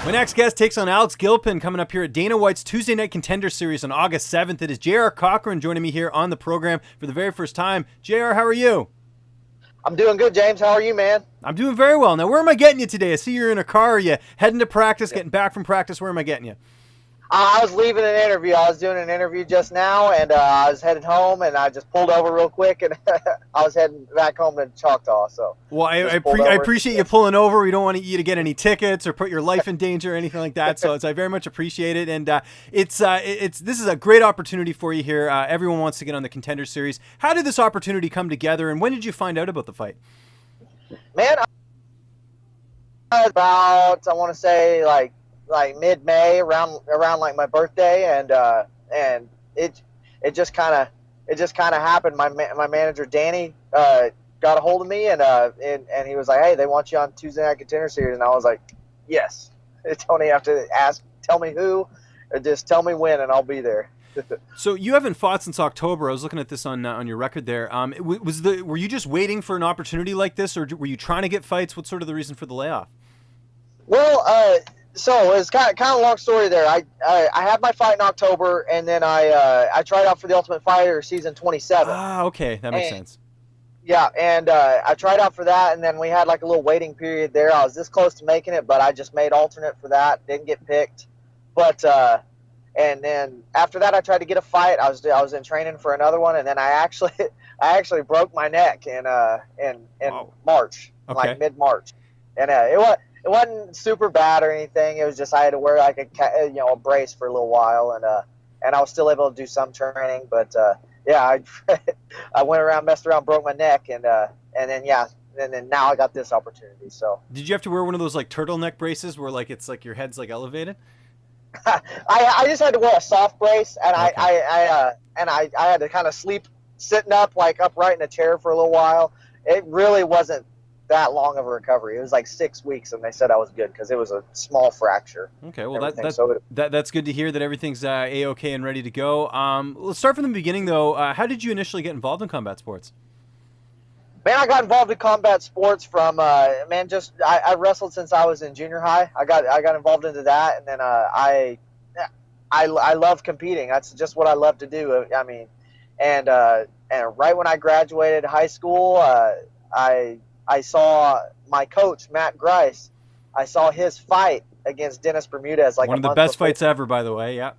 My next guest takes on Alex Gilpin coming up here at Dana White's Tuesday Night Contender Series on August 7th. It is J.R. Cochran joining me here on the program for the very first time. J.R., how are you? I'm doing good, James. How are you, man? I'm doing very well. Now, where am I getting you today? I see you're in a car. Are you heading to practice, getting back from practice? Where am I getting you? I was leaving an interview. I was doing an interview just now, and I was headed home, and I just pulled over real quick, and I was heading back home to Choctaw. So, well, I appreciate you pulling over. We don't want you to get any tickets or put your life in danger or anything like that. So, I very much appreciate it, and this is a great opportunity for you here. Everyone wants to get on the Contender Series. How did this opportunity come together, and when did you find out about the fight? Man, about I want to say like mid-May, around like my birthday, and it just kind of happened. My manager Danny got a hold of me, and he was like, "Hey, they want you on Tuesday Night Contender Series," and I was like, "Yes." Don't even have to tell me who, or just tell me when, and I'll be there. So you haven't fought since October. I was looking at this on your record there. Were you just waiting for an opportunity like this, or were you trying to get fights? What's sort of the reason for the layoff? Well, so it's kind of a long story there. I had my fight in October, and then I tried out for the Ultimate Fighter season 27. Ah, okay, that makes sense. Yeah, and I tried out for that, and then we had like a little waiting period there. I was this close to making it, but I just made alternate for that. Didn't get picked, but and then after that, I tried to get a fight. I was in training for another one, and then I actually broke my neck in March, like mid-March, and it wasn't super bad or anything. It was just I had to wear like a brace for a little while, and I was still able to do some training. But I I went around, messed around, broke my neck, and then now I got this opportunity. So did you have to wear one of those like turtleneck braces where like it's like your head's like elevated? I just had to wear a soft brace, and okay. I had to kind of sleep sitting up like upright in a chair for a little while. It really wasn't that long of a recovery. It was like 6 weeks, and they said I was good because it was a small fracture. Okay, well that's good to hear that everything's A-okay and ready to go. Let's start from the beginning though. How did you initially get involved in combat sports? Man, I got involved in combat sports from I wrestled since I was in junior high. I got involved into that, and then I love competing. That's just what I love to do. I mean, and right when I graduated high school, I saw my coach, Matt Grice. I saw his fight against Dennis Bermudez. Like one of the best fights ever, by the way. Yeah.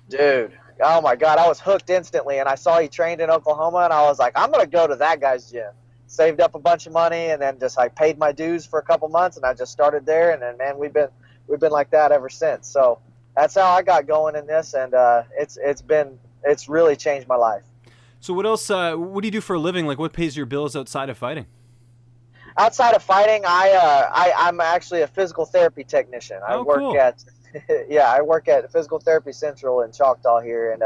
Dude, oh my God, I was hooked instantly. And I saw he trained in Oklahoma, and I was like, I'm going to go to that guy's gym. Saved up a bunch of money, and then just paid my dues for a couple months, and I just started there. And then, man, we've been like that ever since. So that's how I got going in this, and it's really changed my life. So what else? What do you do for a living? Like, what pays your bills outside of fighting? Outside of fighting, I'm actually a physical therapy technician. I work at Physical Therapy Central in Choctaw here, and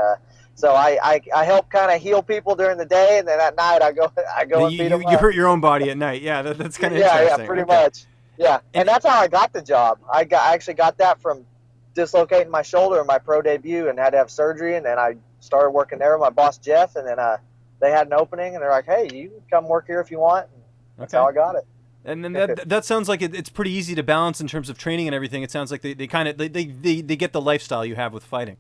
so I help kind of heal people during the day, and then at night I go and beat them up. You hurt your own body at night. Yeah, that's kind of interesting. Yeah, pretty much. Yeah, and that's how I got the job. I actually got that from dislocating my shoulder in my pro debut and had to have surgery, and then I started working there with my boss Jeff, and then they had an opening, and they're like, "Hey, you can come work here if you want." That's how I got it. And then that sounds like it's pretty easy to balance in terms of training and everything. It sounds like they get the lifestyle you have with fighting.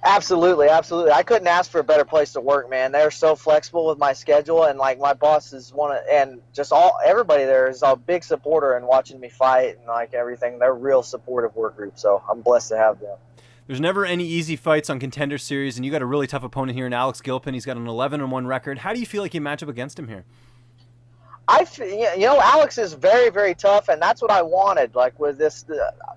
Absolutely. I couldn't ask for a better place to work, man. They're so flexible with my schedule, and like my boss is and just everybody there is a big supporter in watching me fight and like everything. They're a real supportive work group, so I'm blessed to have them. There's never any easy fights on Contender Series, and you got a really tough opponent here in Alex Gilpin. He's got an 11-1 record. How do you feel like you match up against him here? Alex is very, very tough, and that's what I wanted. Like with this,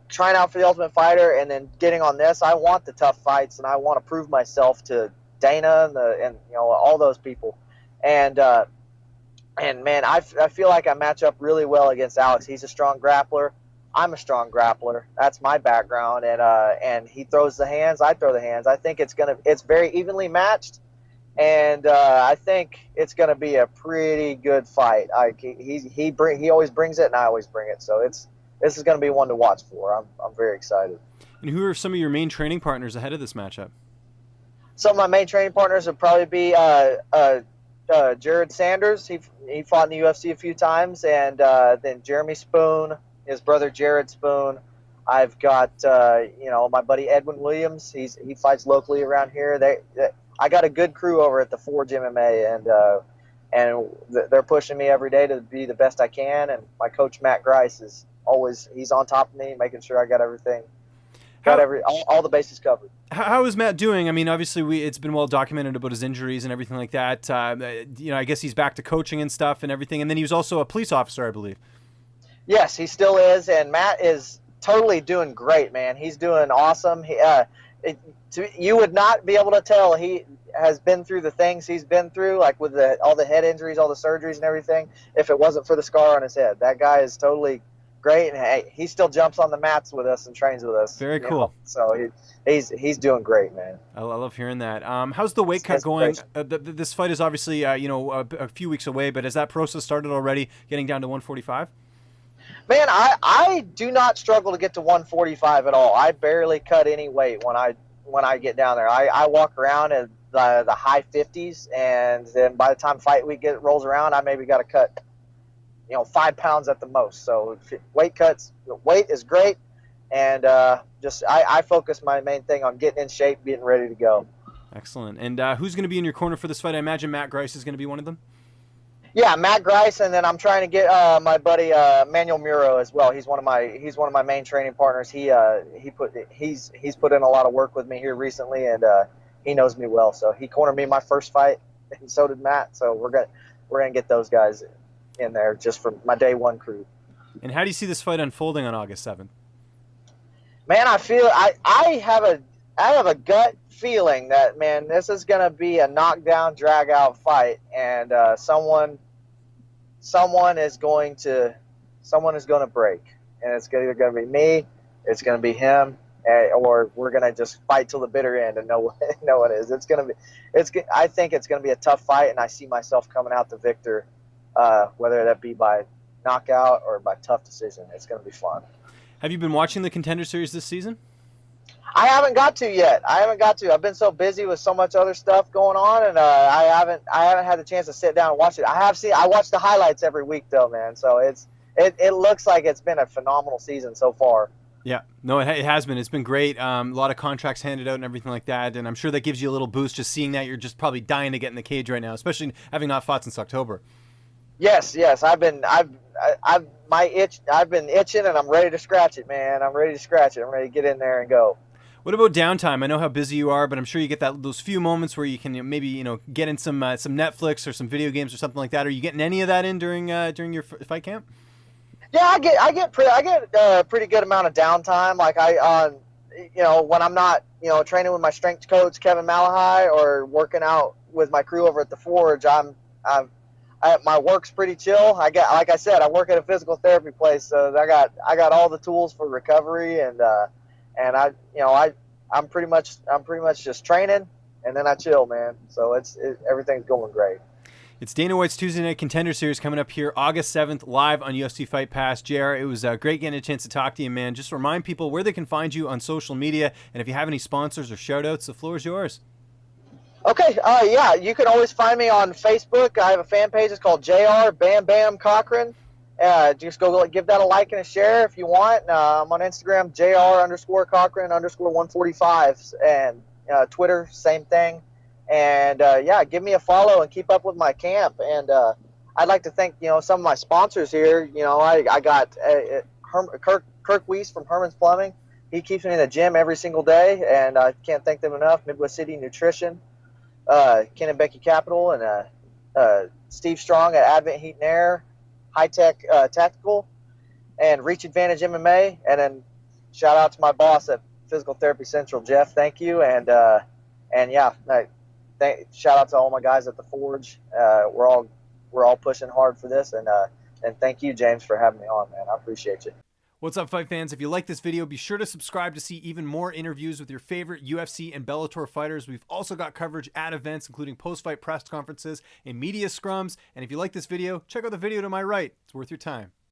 trying out for the Ultimate Fighter, and then getting on this, I want the tough fights, and I want to prove myself to Dana and all those people. And man, I feel like I match up really well against Alex. He's a strong grappler. I'm a strong grappler. That's my background, and he throws the hands, I throw the hands. I think it's very evenly matched. And I think it's going to be a pretty good fight. He always brings it, and I always bring it. So this is going to be one to watch for. I'm very excited. And who are some of your main training partners ahead of this matchup? Some of my main training partners would probably be Jared Sanders. He fought in the UFC a few times, and then Jeremy Spoon, his brother Jared Spoon. I've got my buddy Edwin Williams. He fights locally around here. I got a good crew over at the Forge MMA, and they're pushing me every day to be the best I can. And my coach Matt Grice he's on top of me, making sure I got everything, all the bases covered. How is Matt doing? I mean, obviously it's been well documented about his injuries and everything like that. I guess he's back to coaching and stuff and everything. And then he was also a police officer, I believe. Yes, he still is, and Matt is totally doing great, man. He's doing awesome. You would not be able to tell he has been through the things he's been through, like with all the head injuries, all the surgeries and everything, if it wasn't for the scar on his head. That guy is totally great, and hey, he still jumps on the mats with us and trains with us. Very cool. So he's doing great, man. I love hearing that. How's the weight cut going? This fight is obviously a few weeks away, but has that process started already, getting down to 145? Man, I do not struggle to get to 145 at all. I barely cut any weight when I get down there. I walk around at the high 50s, and then by the time fight week rolls around, I maybe got to cut 5 pounds at the most. So weight is great, and I focus my main thing on getting in shape, getting ready to go. Excellent. And who's going to be in your corner for this fight? I imagine Matt Grice is going to be one of them. Yeah, Matt Grice, and then I'm trying to get my buddy Manuel Muro as well. He's one of my main training partners. He's put in a lot of work with me here recently, and he knows me well. So he cornered me in my first fight, and so did Matt. So we're gonna get those guys in there just for my day one crew. And how do you see this fight unfolding on August 7th? Man, I feel I have a gut feeling that, man, this is gonna be a knockdown, drag out fight, and someone is going to break, and it's either gonna be me, it's gonna be him, or we're gonna just fight till the bitter end, and no one is. I think it's gonna be a tough fight, and I see myself coming out the victor, whether that be by knockout or by tough decision. It's gonna be fun. Have you been watching the Contender series this season? I haven't got to yet. I've been so busy with so much other stuff going on, and I haven't had the chance to sit down and watch it. I watch the highlights every week though, man. So it looks like it's been a phenomenal season so far. Yeah, no, it has been. It's been great. A lot of contracts handed out and everything like that, and I'm sure that gives you a little boost just seeing that. You're just probably dying to get in the cage right now, especially having not fought since October. Yes. I've been itching, and I'm ready to scratch it, man. I'm ready to get in there and go. What about downtime? I know how busy you are, but I'm sure you get those few moments where you can maybe get in some Netflix or some video games or something like that. Are you getting any of that in during your fight camp? Yeah, I get a pretty good amount of downtime. Like when I'm not training with my strength coach Kevin Malahai or working out with my crew over at the Forge, my work's pretty chill. Like I said, I work at a physical therapy place, so I got all the tools for recovery, and I'm pretty much just training, and then I chill, man. So everything's going great. It's Dana White's Tuesday Night Contender Series coming up here August 7th, live on UFC Fight Pass. JR, it was great getting a chance to talk to you, man. Just remind people where they can find you on social media, and if you have any sponsors or shout-outs, the floor is yours. Okay, yeah, you can always find me on Facebook. I have a fan page. It's called JR Bam Bam Coughran. Just go give that a like and a share if you want. I'm on Instagram, JR_Coughran_145, and Twitter, same thing. And yeah, give me a follow and keep up with my camp. And I'd like to thank some of my sponsors here. I got Kirk Weiss from Herman's Plumbing. He keeps me in the gym every single day, and I can't thank them enough. Midwest City Nutrition, Ken and Becky Capital, and Steve Strong at Advent Heat and Air, High Tech Tactical, and Reach Advantage MMA. And then shout out to my boss at Physical Therapy Central, Jeff. Thank you. And yeah, shout out to all my guys at the Forge. We're all pushing hard for this, and thank you, James, for having me on, man. I appreciate you. What's up, fight fans? If you like this video, be sure to subscribe to see even more interviews with your favorite UFC and Bellator fighters. We've also got coverage at events, including post-fight press conferences and media scrums. And if you like this video, check out the video to my right. It's worth your time.